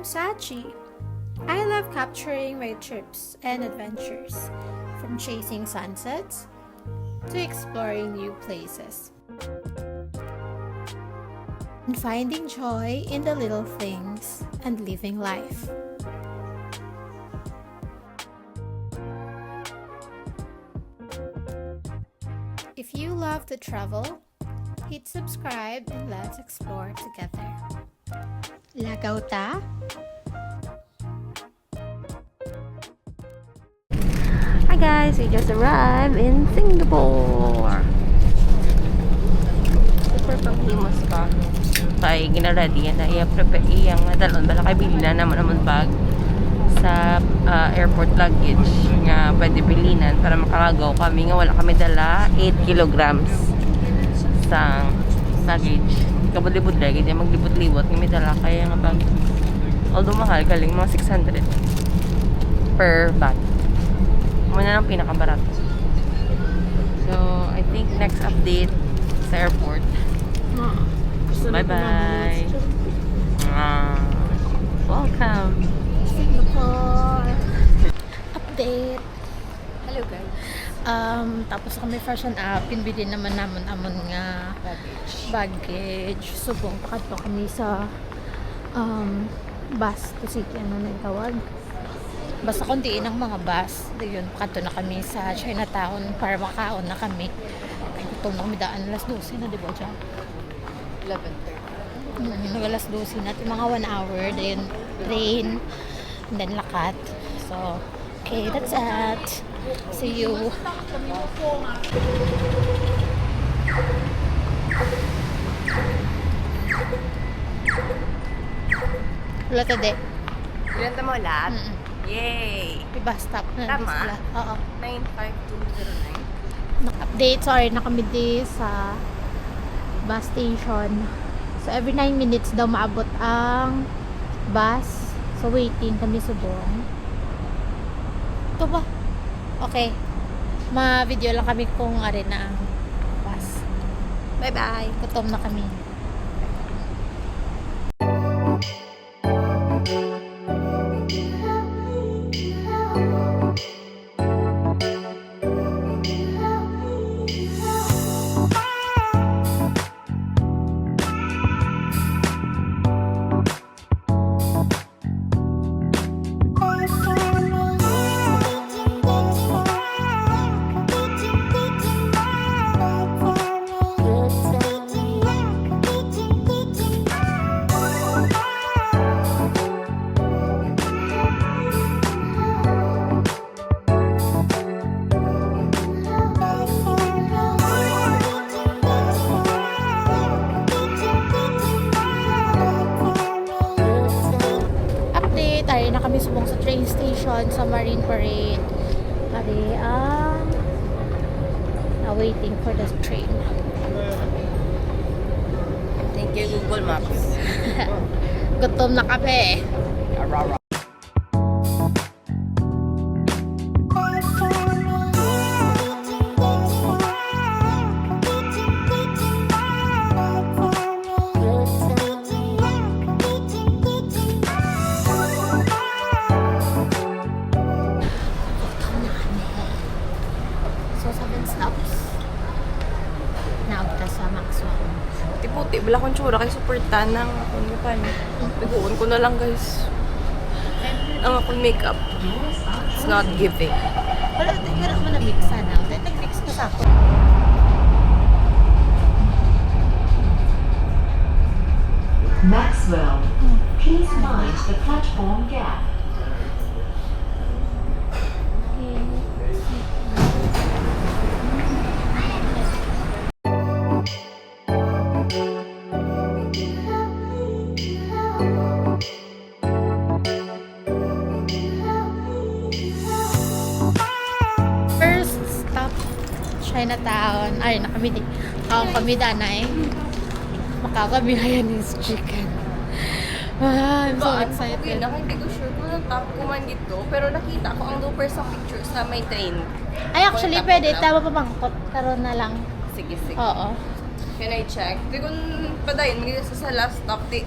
Sachi. I love capturing my trips and adventures, from chasing sunsets to exploring new places, and finding joy in the little things and living life. If you love to travel, hit subscribe and let's explore together. Lagaw ta? Hi guys, we just arrived in Singapore. Super pang-himos pa. Kaya gina-ready yan na i-prepare iyang dalon. Bala kay bili na naman bag sa airport luggage nga pwede bilinan para makalagaw kami nga wala kami dala 8 kilograms sa luggage. Kabud-libud lagi di maglibot-libot nga may dala kaya nga bag. Although mahal galing mga 600 per bag. Muna lang pinakabarat. So, I think next update sa airport. Bye-bye. Welcome. Singapore. Update. Hello guys. Tapos kami fashion up, pinbili naman namon nga baggage. Subong pakadto kami sa bus to city ano na yung tawag. Basta kontiin ang mga bus. Yun, pakadto na kami sa Chinatown para makaon na kami. Kaya gutom na kami daan alas 12 na, di ba dyan? 11:30. Alas 12 na. Mga 1 hour. Then train. And then lakat. So, okay, that's it. See you. Wala ta de. Ilan mo lahat? Yay! May bus stop na. Tama? Sila. Oo. 95209. Update, sorry, nakamidi sa bus station. So, every 9 minutes daw maabot ang bus. So, waiting kami subong. Ito ba? Okay. Ma-video lang kami kung ari na ang bus. Bye-bye! Gutom na kami. Tayo na kami subong sa train station sa Marine Parade. Kami ang waiting for the train. Thank you Google Maps. Gutom na kami. So, 7 stops. Naagta sa Maxwell. Puti, wala kong tsura kay super tan ng akong ngapan. Piguon ko na lang guys. Ang akong makeup. It's not giving. Wala, tingnan mo na mix na. Nag-mix ka sa ako. Maxwell, please mind the platform gap. First stop, Chinatown. Ay, nakamidi. Kami danay. Makakami Hayanese chicken. I'm so excited. Okay na, hindi ko sure kung natap ko man dito. Pero nakita ko ang looper sa picture sa may train. Ay, actually, pwede. Tama pa bangkot. Karoon na lang. Sige, sige. Oo. Can I check? Di kung padayon, magiging sa last stop, di.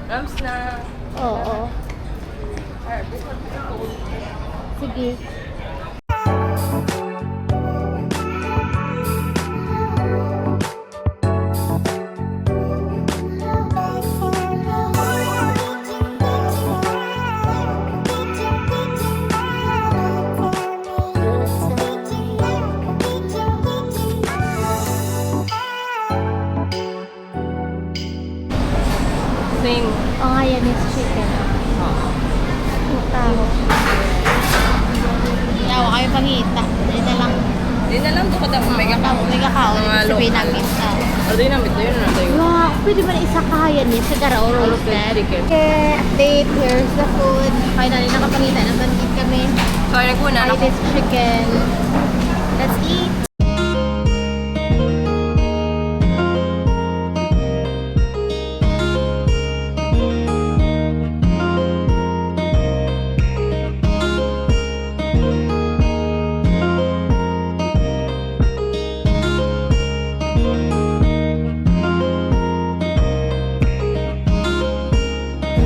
Rams na. Oo. Sige. Same. Oh, nga yan is chicken. Tao. Yawa kami pangita. Hindi na lang. Di na lang doon kada umega ka. May kakaon. Mga Sabihin local. namin. Ano yun namin? Yun na tayo. Wow, pwede ba na isa kaya niya sa Garao roasted? chicken. Okay, update. Here's the food. Finally, nakapangita ng bandit kami. So, naguna na Try this chicken. Let's eat.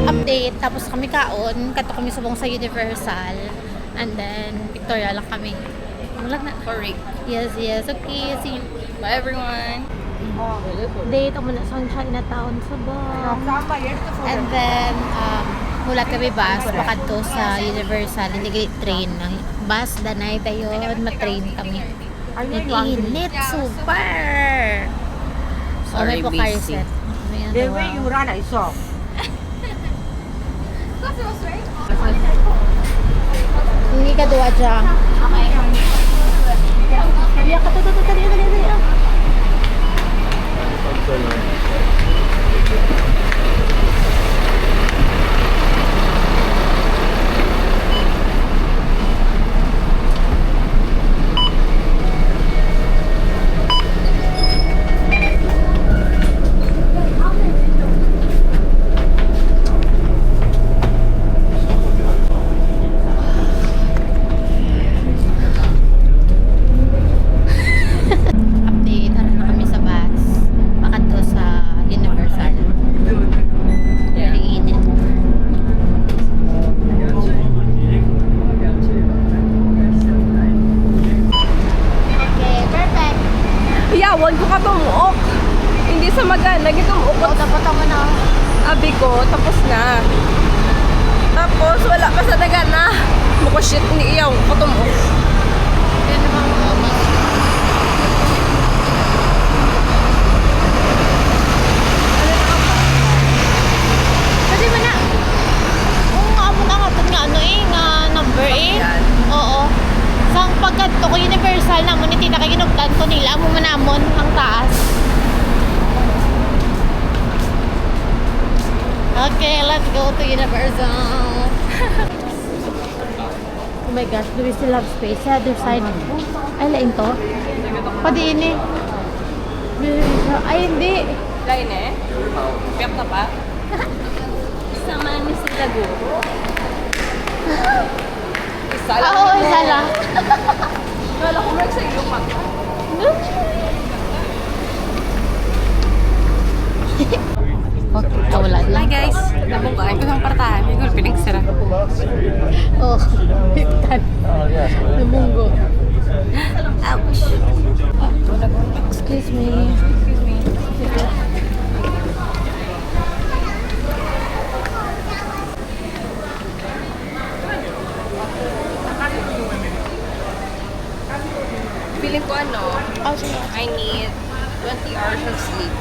Update, tapos kami kaon, kato kami subong sa Universal, and then Victoria lang kami. Wala na. Correct. Yes, okay, see you. Bye everyone. Date mo na sa Chinatown subong. And then, mulat kami bus, bakad to sa Universal, integrate train. Bus, danay dayon, matrain kami. Init, super! Oh, may Sorry, po car busy. set. Ayan, The wow. way you run, I saw. Hindi ka duwa dyan. Okay. Sabi ka, dali. Update, tara na kami sa bus. Bakit to sa Universal. Very init. Okay, perfect. Yawan ko ka tumuok. Hindi sa magana. Nagitumuok ko. Dapat mo na. Abi ko. Tapos na. Tapos wala pa sa daga na. Mukha shit. Hindi iyaw. Katumuok. Yan naman mo. Pwede mo na. Oo nga mo na nga. Ito nga ano nga number Yan. Oo. Sang pagkadto ko Universal na mo ni Tita kay ginugtan ko nila mo manamon ang taas. Okay, let's go to Universal. Oh my gosh, do we still have space sa other side? Ay, lain to? Pwede ini. Ay, hindi. Lain eh. Piyak na pa. Sama ni sila guro. Isa lang. Oo, isa lang. Wala ko mag sa ilong mata. Wala Hi lang. guys. Nabungkaan ko ng partahan. May gulpi ng sira. Oh, bigtan. Namunggo. Ouch. Excuse me. Excuse me. Feeling ko ano, Oh, sige. I need 20 hours of sleep.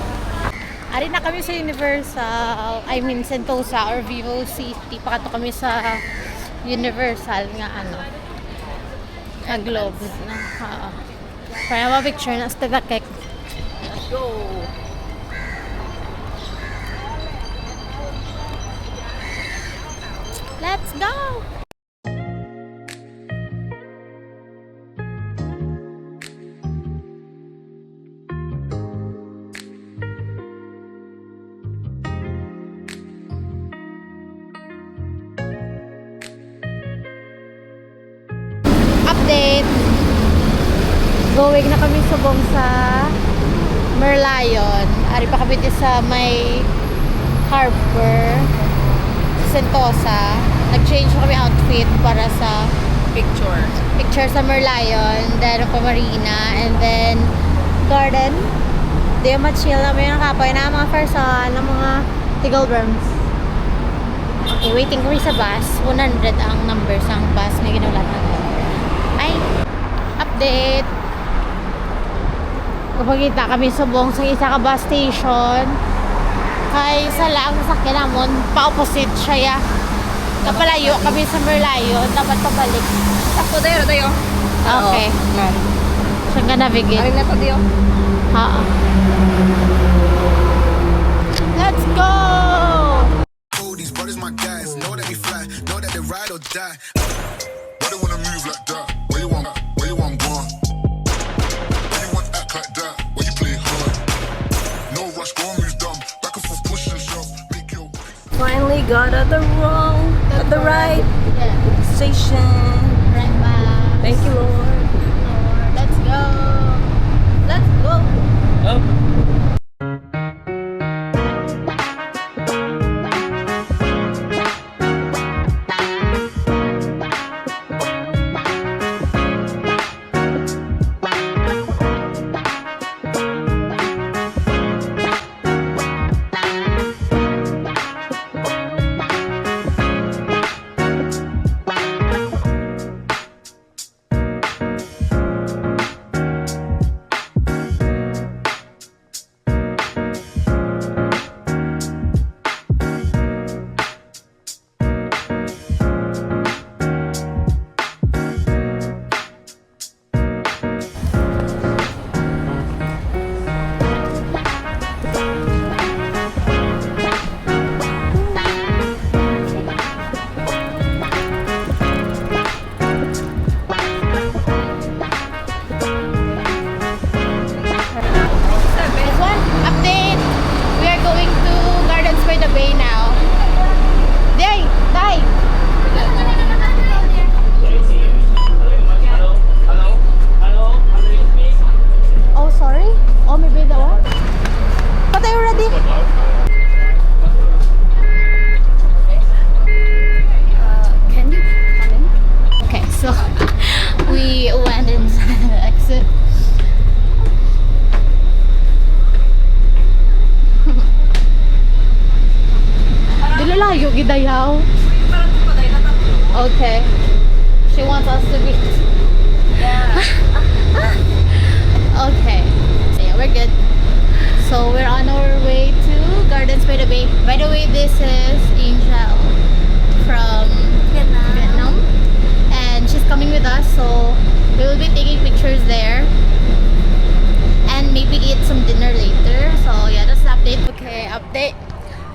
Ari na kami sa Universal, I mean Sentosa or Vivo City. Pakato kami sa Universal nga ano. Nga globe. Para ma-picture na sa tagakek. Let's go! Let's go! Update! Going na kami subong sa Merlion. Ari pa kami dito sa may harbor, Sentosa. nag-change kami outfit para sa Picture. picture sa Merlion, then pa Marina, and then garden. Di ma-chill na may nakapay na mga person, ng mga Tigalworms. Okay, waiting kami sa bus. 100 ang numbers ang bus na ginulat na. Ay, update. Kapagkita kami subong sa isa ka bus station. Kay sa lang sa sakyan namon, pa-opposite siya ya. Kapalayo kami sa Merlion, dapat pabalik. Sakto tayo. Okay. Siya nga navigate. Aring na to diyo. Ha. Let's go! Oh, these brothers my guys, know that we fly, know that they ride or die. Why they wanna move like that? Where you want gone? Why you want act like that? Why you play hard? No rush, go and move dumb. Back and forth, push and shove. Make your Finally got at the right Yeah. station. Right back. Thank you, Lord. Let's go. Let's go. This one, update. We are going to Gardens by the Bay now. Day, die. Oh, sorry. Oh, maybe that one. But are you ready? Can you come in? Okay, so we went inside the exit. Dili layo gidayaw. Okay. She wants us to be. Okay. So yeah, we're good. So we're on our way to Gardens by the Bay. By the way, this is Angel from Vietnam. And she's coming with us, so we will be taking pictures there. And maybe eat some dinner later. So yeah, that's the update. Okay, update.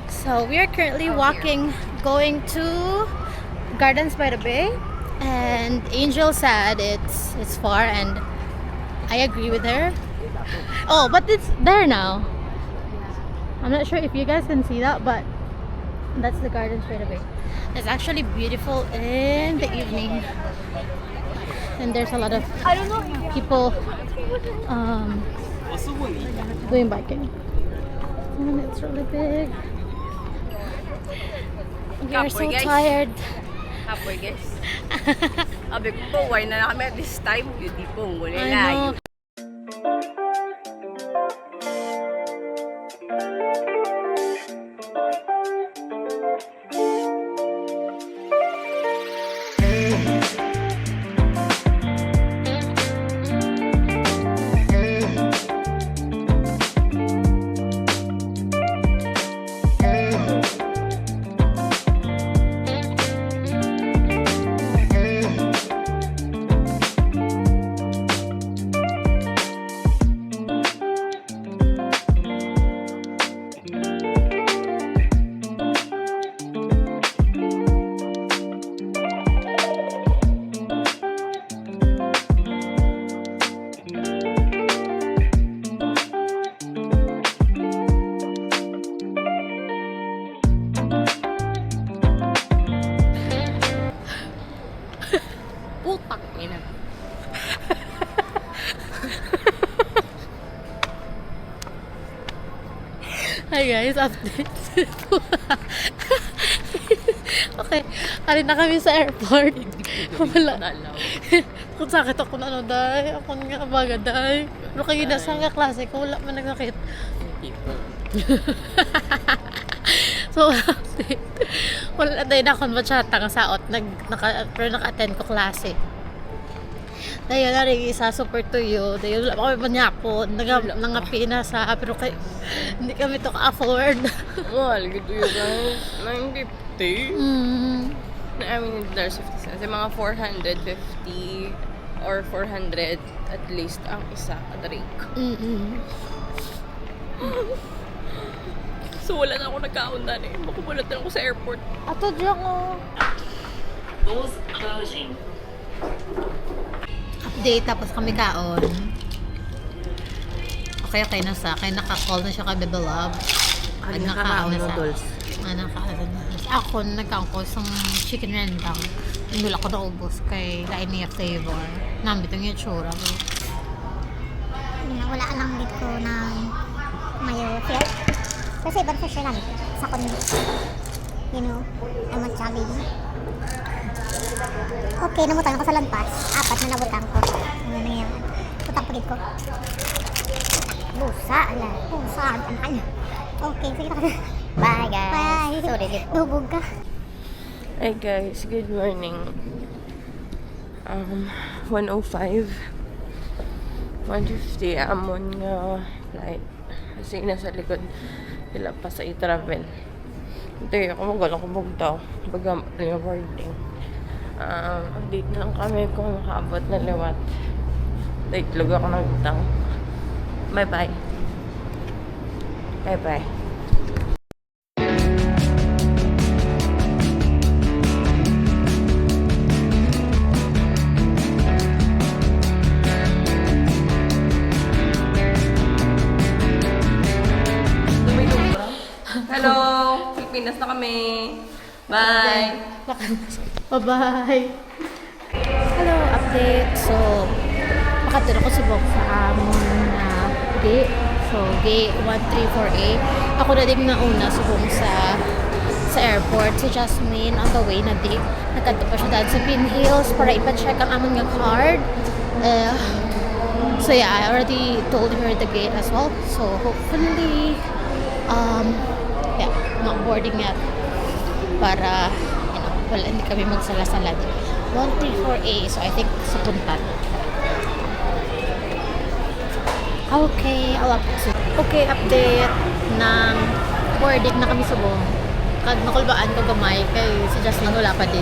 So we are currently walking, going to Gardens by the Bay, and Angel said it's far, and I agree with her. Oh, but it's there now. I'm not sure if you guys can see that, but that's the Gardens by the Bay. It's actually beautiful in the evening, and there's a lot of people doing biking, and it's really big. We are so Kapoy, guys. tired. Hapoy, guys. Sabi ko po, why na kami at this time? Hindi po, muli I na. know. Putak, ina. Hi guys, update. Okay, alin na kami sa airport. Wala. Nalaw. Kung sakit ako na ano, day. Ako nga baga, day. Pero kayo na sa nga klase ko, wala man nagsakit. So, wala day na akong masyatang saot. Pero naka-attend ko klase. Dahil na rin isa, super tuyo. Dahil wala pa kami manyakot. Nangapi na sa, pero hindi kami to ka-afford. Mahal, gito yun guys. 950. I mean, there's 50 cents. Mga 450 or 400 at least ang isa drink. So, wala na ako nagkaundan eh. Makubulat na ako sa airport. Ato dyan ko. Doors closing. Update, tapos kami kaon. Okay na sa akin. Naka-call na siya kay Bebe Love. Ay, Nakaon na sa noodles. nakaon na. Ako, nagkaon ko isang chicken rendang. Wala ko naubos kay lain niya flavor. Nambit ang itsura. Wala lang dito ng mayo fare. Kasi ibang fish lang sa kondo. You know, I'm a challenge. Okay, namutang ko sa lampas. 4 na nabutang ko. Ano na yan? Butang pagid ko. Busa, ala. Busa, ang kanya. Okay, sige na. Bye guys. Bye. Sorry, dubog ka. Hey guys, good morning. 1:05. 1:50 amon nga flight. Kasi nasa likod sila pa sa i-travel. Hindi ako magalang ko bugtaw. Baga rewarding. Update na lang kami kung makaabot na liwat. Daitlog ako ng butang. Bye-bye. Bye-bye. Hello! Pilipinas na kami. Bye! Bye-bye! Hello, update. So, makatira ko subok sa amon na gate. So, gate 134A. Ako na din nauna subong sa airport. Si Jasmine on the way na di. Nagkanto pa siya dahil sa Pin Hills para ipa-check ang amon nga card. So yeah, I already told her the gate as well. So hopefully, yeah, not boarding yet. Para, you know, wala, hindi kami magsala-sala din. 134A, so I think sa puntan. Okay, okay, update ng boarding na kami subong. Kag nakulbaan ko gamay kay si Jasmine wala pa di.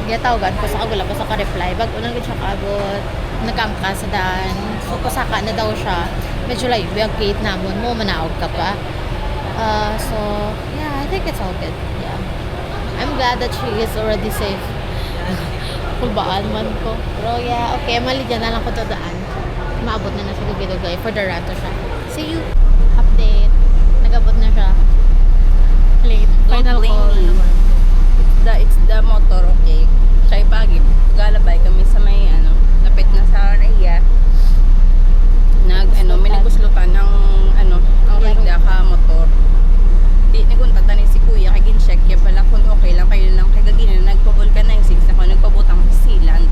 Kaya tawagan ko sa kagula pa sa ka-reply. Bago nang siya kaabot, nagkamka sa daan. So pasaka na daw siya. Medyo like, yung gate namon mo, manaog ka pa. So, yeah, I think it's all good. Yeah. I'm glad that she is already safe. Kulbaan man ko. Pero yeah, okay, mali dyan na lang ko to daan. Maabot na sa Dugay-Dugay for the rato siya. See you! Update. Nagabot na siya. Late. Final call. It's the motor, okay? Siya ipagib. Galabay kami sa may, lapit na sa Raya. May naguslutan ng, ang rigda ka motor. Di, nagunta ni si kuya, kay gin-check ya pala kung okay lang, kayo lang, kay gagina, nagpa-vulcanize ako, nagpabutang sa sealant.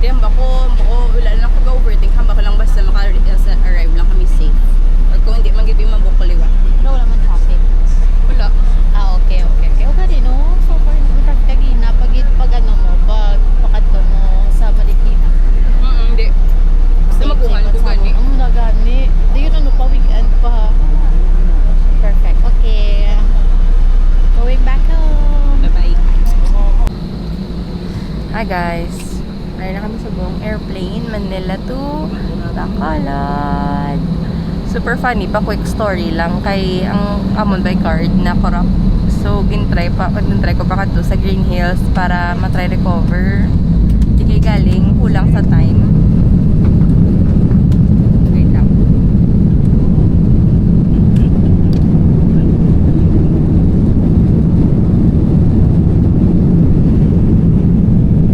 Di, wala lang ako ga-overthink, hamba ko lang basta maka-arrive lang kami safe. Or kung hindi, mag-ibig mabukuliwa. Pero wala man traffic. Wala. Okay. Okay din, no? So, far naman traffic kagina, pag ano mo, pakadto mo sa Marikina. Hindi. Basta magungan ko gani. Nagani. Di yun ano pa, weekend pa. Perfect. Okay. Going back home. Bye-bye. Hi guys. Ay na kami sa buong airplane, Manila to Bacolod. Super funny pa, quick story lang kay ang amon by card na corrupt. So gintry ko pa kadto sa Green Hills para matry recover. Di kay galing kulang sa time. Wait lang.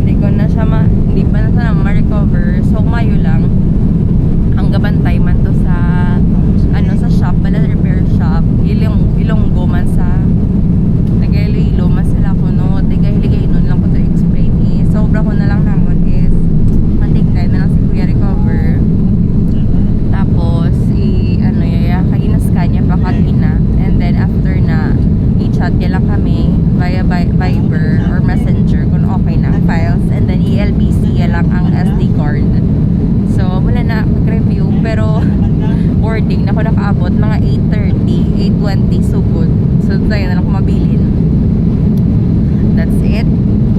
Hindi pa na sana ma-recover. So mayo lang ang gabantay man to sa sa shop, repair shop. Ilonggo man sa Iloilo man sila kuno lang ang SD card. So, wala na mag-review. Pero, boarding na ako nakaabot. Mga 8:30, 8:20. So, good. So, tayo na lang kung mabilin. That's it.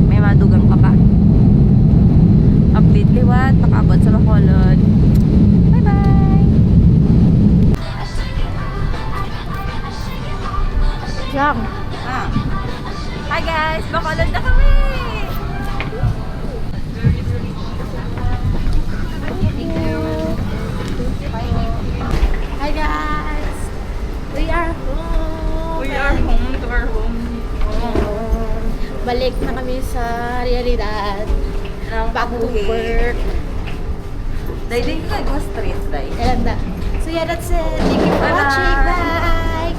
May madugang ka pa. Update liwat. Makaabot sa Bacolod. Bye-bye! Yang. Hi guys! Bacolod na kami! Hi guys! We are home! We are home to our home. Balik na kami sa realidad. Back to work. Dahil din ka nagawa stress, dahil. And so yeah, that's it. Thank you for watching. Bye!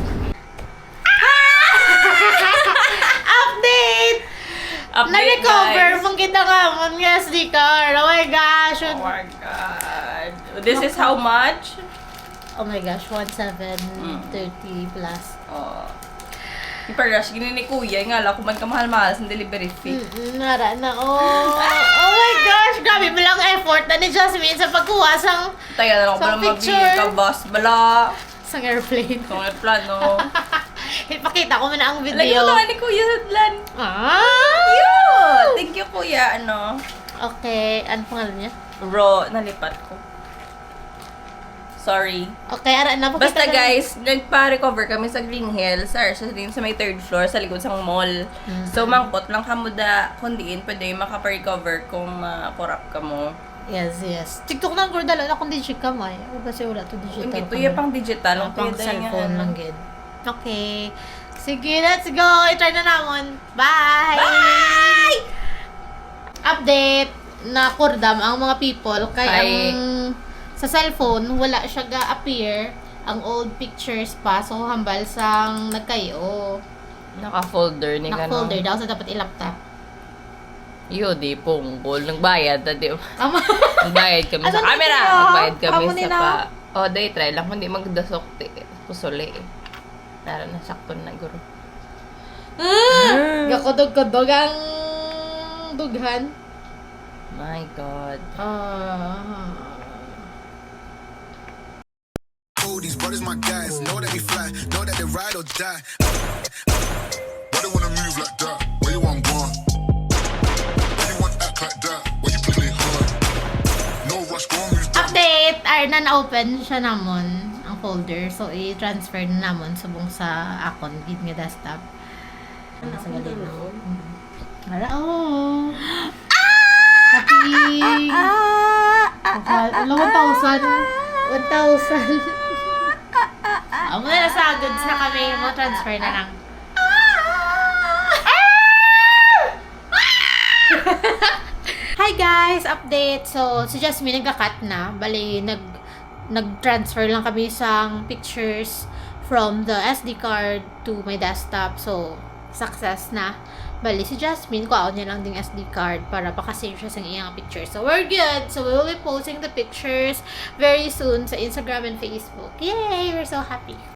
Update! Na-recover mong kita nga mo ng SD card. Oh my gosh. Oh my god. This is how much? Oh my gosh, 1,730 plus. Oh. Iparush, gini ni Kuya, nga lang, kung man kamahal-mahal sa delivery fee. Nara na, oh. Oh my gosh, grabe mo lang effort na ni Jasmine sa pagkuha sang Tayo na lang Sa pala picture. mag-bili ka, boss. Bala. sang airplane. Itong plano. Ipakita ko muna ang Lagi video. mo naman ni Kuya sa plan. Ah! Cute! Thank you, Kuya. Ano? Okay, ano pangalan niya? Bro, nalipat ko. Sorry. Okay, ara na. pakita Basta ko na. guys, nagpa-recover kami sa Green Hills, sa may third floor, sa likod ng mall. So, mangkot lang kamuda, kundiin, pwede maka-recover kung makurap ka mo. Yes, yes. TikTok lang ko dala na kung digital ka may. O kasi wala to digital. Hindi, ka tuya may. pang digital. Ah, Ang pang tuya dahil cellphone nga, lang gid. Okay. Sige, let's go. I-try na namon. Bye! Bye! Update na kurdam ang mga people kay Ay. ang sa cellphone wala siya ga-appear ang old pictures pa so hambal sang nagkayo. Naka-folder ni Naka-folder daw so dapat i-laptop. Yo, di punggol. Nagbayad na, di ba? Ama. Nagbayad kami Ano sa na camera. nila? Nagbayad kami Amo sa nila? pa. Oh, day try lang. Hindi magdasok. Kusuli eh. Nara na sakto na guro. Gakodog-kodog ang dughan. My God. Oh, these brothers my guys. Know that we fly, know that they ride or die. Why they wanna move like that? Where you want gone? Why you want act like that? Why you play hard? No rush, go on, move that. Update! na-open siya namon ang folder. So, i-transfer na namon subong sa akon gid nga desktop. Sa galing na. Ara, oh! Happy! 1,000. 1,000. Ang mga nasa goods na kami, mo transfer na lang. Hi guys! Update! So, si Jasmine nagka-cut na. Bali, nag-transfer lang kami sa pictures from the SD card to my desktop. So, success na. Bali, si Jasmine, kuha niya lang ding SD card para pakasave siya sa iyang pictures. So, we're good! So, we will be posting the pictures very soon sa Instagram and Facebook. Yay! We're so happy!